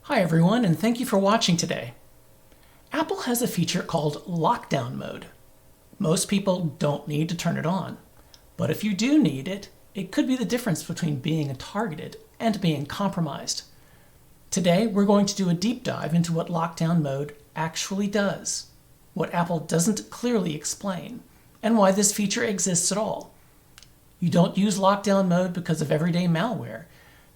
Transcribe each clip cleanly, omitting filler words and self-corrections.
Hi everyone, and thank you for watching today. Apple has a feature called lockdown mode. Most people don't need to turn it on, but if you do need it, it could be the difference between being targeted and being compromised. Today, we're going to do a deep dive into what lockdown mode actually does, what Apple doesn't clearly explain, and why this feature exists at all. You don't use lockdown mode because of everyday malware.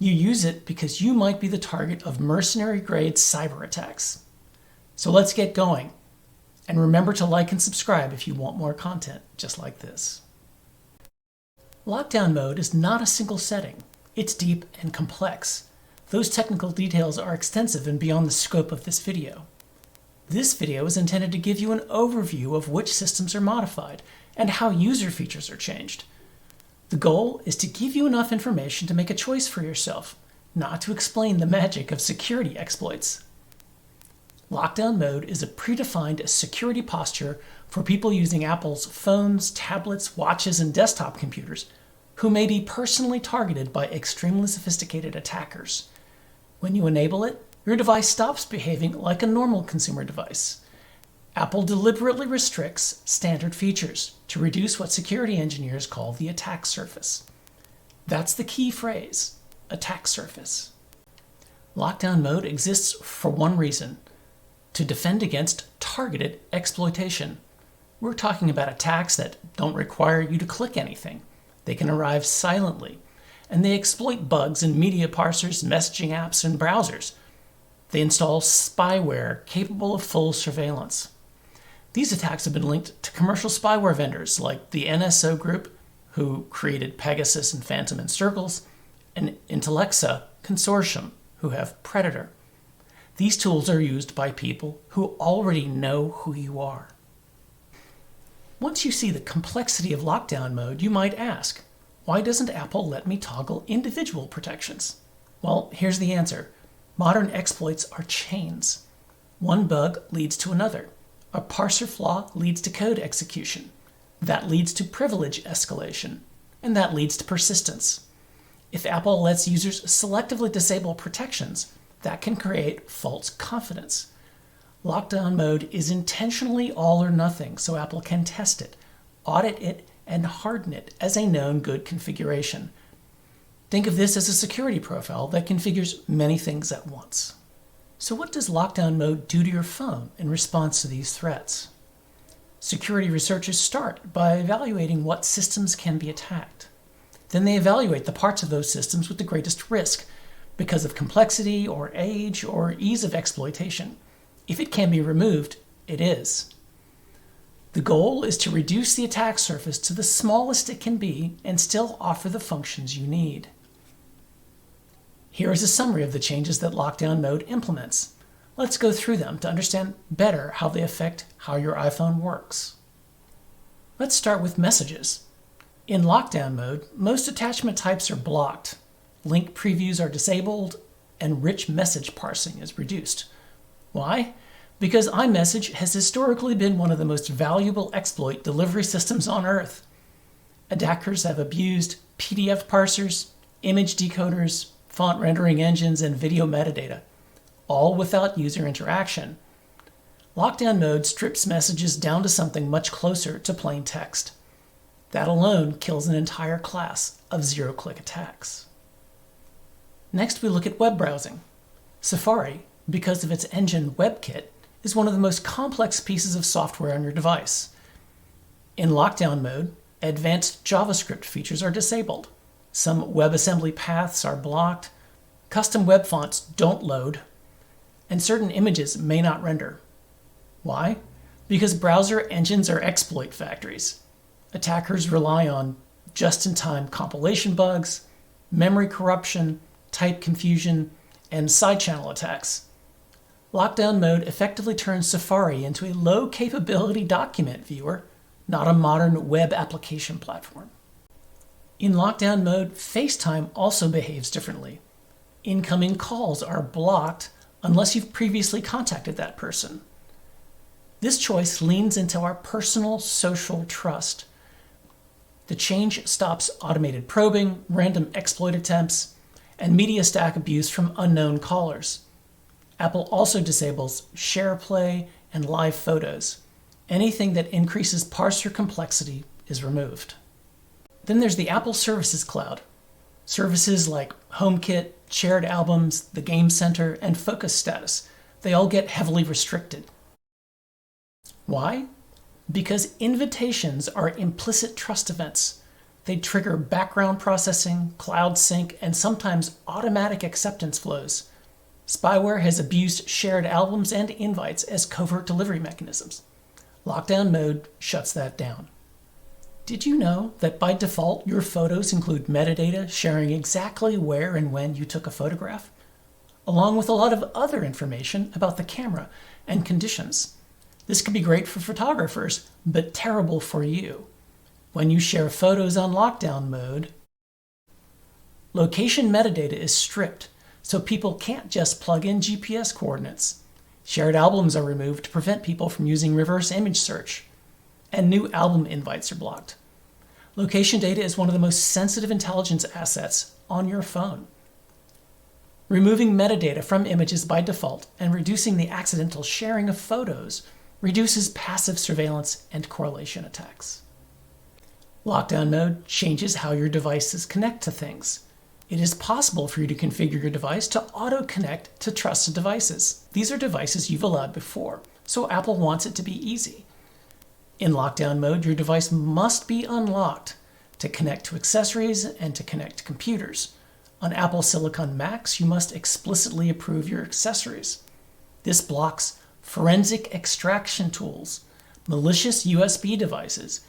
You use it because you might be the target of mercenary-grade cyber attacks. So let's get going. And remember to like and subscribe if you want more content just like this. Lockdown mode is not a single setting. It's deep and complex. Those technical details are extensive and beyond the scope of this video. This video is intended to give you an overview of which systems are modified and how user features are changed. The goal is to give you enough information to make a choice for yourself, not to explain the magic of security exploits. Lockdown mode is a predefined security posture for people using Apple's phones, tablets, watches, and desktop computers who may be personally targeted by extremely sophisticated attackers. When you enable it, your device stops behaving like a normal consumer device. Apple deliberately restricts standard features to reduce what security engineers call the attack surface. That's the key phrase, attack surface. Lockdown mode exists for one reason: to defend against targeted exploitation. We're talking about attacks that don't require you to click anything. They can arrive silently, and they exploit bugs in media parsers, messaging apps, and browsers. They install spyware capable of full surveillance. These attacks have been linked to commercial spyware vendors like the NSO Group, who created Pegasus and Phantom and Circles, and Intellexa Consortium, who have Predator. These tools are used by people who already know who you are. Once you see the complexity of lockdown mode, you might ask, why doesn't Apple let me toggle individual protections? Well, here's the answer. Modern exploits are chains. One bug leads to another. A parser flaw leads to code execution. That leads to privilege escalation. And that leads to persistence. If Apple lets users selectively disable protections, that can create false confidence. Lockdown mode is intentionally all or nothing, so Apple can test it, audit it, and harden it as a known good configuration. Think of this as a security profile that configures many things at once. So what does lockdown mode do to your phone in response to these threats? Security researchers start by evaluating what systems can be attacked. Then they evaluate the parts of those systems with the greatest risk because of complexity or age or ease of exploitation. If it can be removed, it is. The goal is to reduce the attack surface to the smallest it can be and still offer the functions you need. Here is a summary of the changes that lockdown mode implements. Let's go through them to understand better how they affect how your iPhone works. Let's start with messages. In lockdown mode, most attachment types are blocked, link previews are disabled, and rich message parsing is reduced. Why? Because iMessage has historically been one of the most valuable exploit delivery systems on Earth. Attackers have abused PDF parsers, image decoders, font rendering engines, and video metadata, all without user interaction. Lockdown mode strips messages down to something much closer to plain text. That alone kills an entire class of zero-click attacks. Next, we look at web browsing. Safari, because of its engine WebKit, is one of the most complex pieces of software on your device. In lockdown mode, advanced JavaScript features are disabled. Some WebAssembly paths are blocked, custom web fonts don't load, and certain images may not render. Why? Because browser engines are exploit factories. Attackers rely on just-in-time compilation bugs, memory corruption, type confusion, and side-channel attacks. Lockdown mode effectively turns Safari into a low-capability document viewer, not a modern web application platform. In lockdown mode, FaceTime also behaves differently. Incoming calls are blocked unless you've previously contacted that person. This choice leans into our personal social trust. The change stops automated probing, random exploit attempts, and media stack abuse from unknown callers. Apple also disables share play and live photos. Anything that increases parser complexity is removed. Then there's the Apple Services Cloud. Services like HomeKit, Shared Albums, the Game Center, and Focus Status, they all get heavily restricted. Why? Because invitations are implicit trust events. They trigger background processing, cloud sync, and sometimes automatic acceptance flows. Spyware has abused shared albums and invites as covert delivery mechanisms. Lockdown mode shuts that down. Did you know that by default your photos include metadata sharing exactly where and when you took a photograph, along with a lot of other information about the camera and conditions? This can be great for photographers, but terrible for you. When you share photos on lockdown mode, location metadata is stripped, so people can't just plug in GPS coordinates. Shared albums are removed to prevent people from using reverse image search, and new album invites are blocked. Location data is one of the most sensitive intelligence assets on your phone. Removing metadata from images by default and reducing the accidental sharing of photos reduces passive surveillance and correlation attacks. Lockdown mode changes how your devices connect to things. It is possible for you to configure your device to auto-connect to trusted devices. These are devices you've allowed before, so Apple wants it to be easy. In lockdown mode, your device must be unlocked to connect to accessories and to connect to computers. On Apple Silicon Macs, you must explicitly approve your accessories. This blocks forensic extraction tools, malicious USB devices,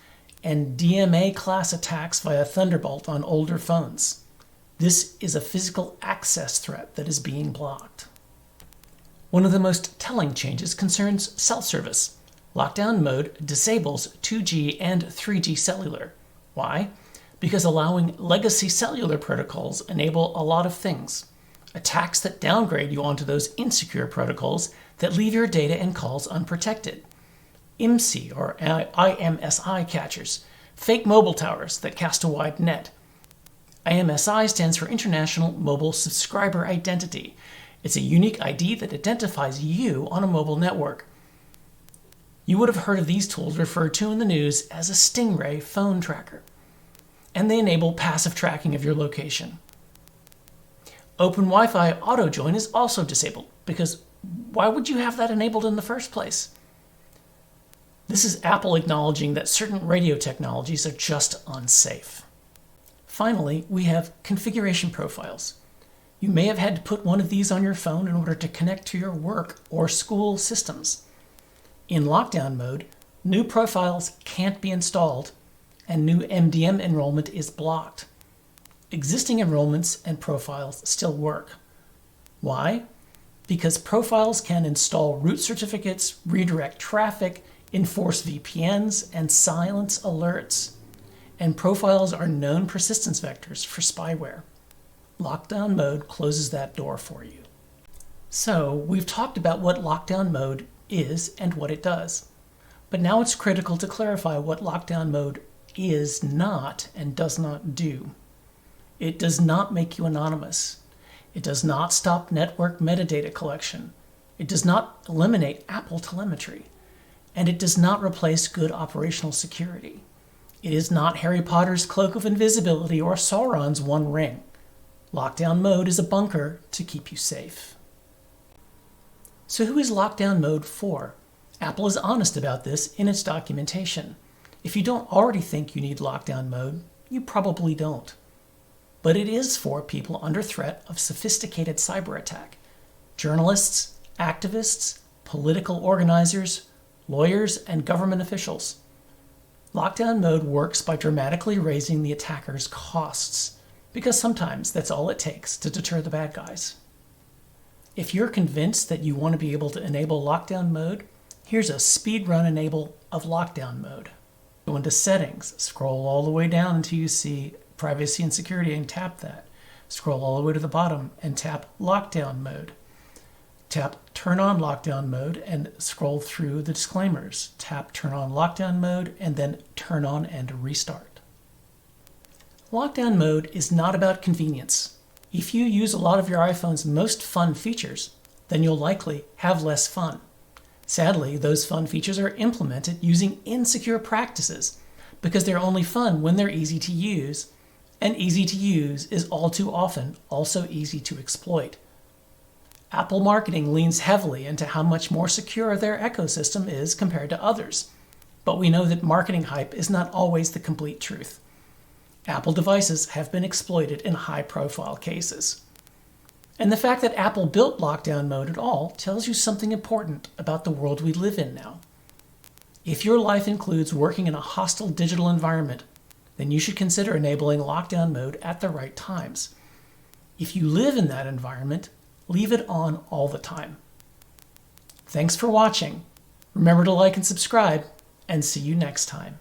and DMA class attacks via Thunderbolt on older phones. This is a physical access threat that is being blocked. One of the most telling changes concerns cell service. Lockdown mode disables 2G and 3G cellular. Why? Because allowing legacy cellular protocols enable a lot of things. Attacks that downgrade you onto those insecure protocols that leave your data and calls unprotected. IMSI or IMSI catchers, fake mobile towers that cast a wide net. IMSI stands for International Mobile Subscriber Identity. It's a unique ID that identifies you on a mobile network. You would have heard of these tools referred to in the news as a Stingray phone tracker. And they enable passive tracking of your location. Open Wi-Fi auto join is also disabled because why would you have that enabled in the first place? This is Apple acknowledging that certain radio technologies are just unsafe. Finally, we have configuration profiles. You may have had to put one of these on your phone in order to connect to your work or school systems. In lockdown mode, new profiles can't be installed and new MDM enrollment is blocked. Existing enrollments and profiles still work. Why? Because profiles can install root certificates, redirect traffic, enforce VPNs, and silence alerts. And profiles are known persistence vectors for spyware. Lockdown mode closes that door for you. So we've talked about what lockdown mode is and what it does. But now it's critical to clarify what lockdown mode is not and does not do. It does not make you anonymous. It does not stop network metadata collection. It does not eliminate Apple telemetry. And it does not replace good operational security. It is not Harry Potter's cloak of invisibility or Sauron's One Ring. Lockdown mode is a bunker to keep you safe. So who is lockdown mode for? Apple is honest about this in its documentation. If you don't already think you need lockdown mode, you probably don't. But it is for people under threat of sophisticated cyber attack. Journalists, activists, political organizers, lawyers, and government officials. Lockdown mode works by dramatically raising the attacker's costs, because sometimes that's all it takes to deter the bad guys. If you're convinced that you want to be able to enable lockdown mode, here's a speedrun enable of lockdown mode. Go into settings, scroll all the way down until you see privacy and security and tap that. Scroll all the way to the bottom and tap lockdown mode. Tap turn on lockdown mode and scroll through the disclaimers. Tap turn on lockdown mode and then turn on and restart. Lockdown mode is not about convenience. If you use a lot of your iPhone's most fun features, then you'll likely have less fun. Sadly, those fun features are implemented using insecure practices because they're only fun when they're easy to use, and easy to use is all too often also easy to exploit. Apple marketing leans heavily into how much more secure their ecosystem is compared to others, but we know that marketing hype is not always the complete truth. Apple devices have been exploited in high-profile cases. And the fact that Apple built lockdown mode at all tells you something important about the world we live in now. If your life includes working in a hostile digital environment, then you should consider enabling lockdown mode at the right times. If you live in that environment, leave it on all the time. Thanks for watching. Remember to like and subscribe, and see you next time.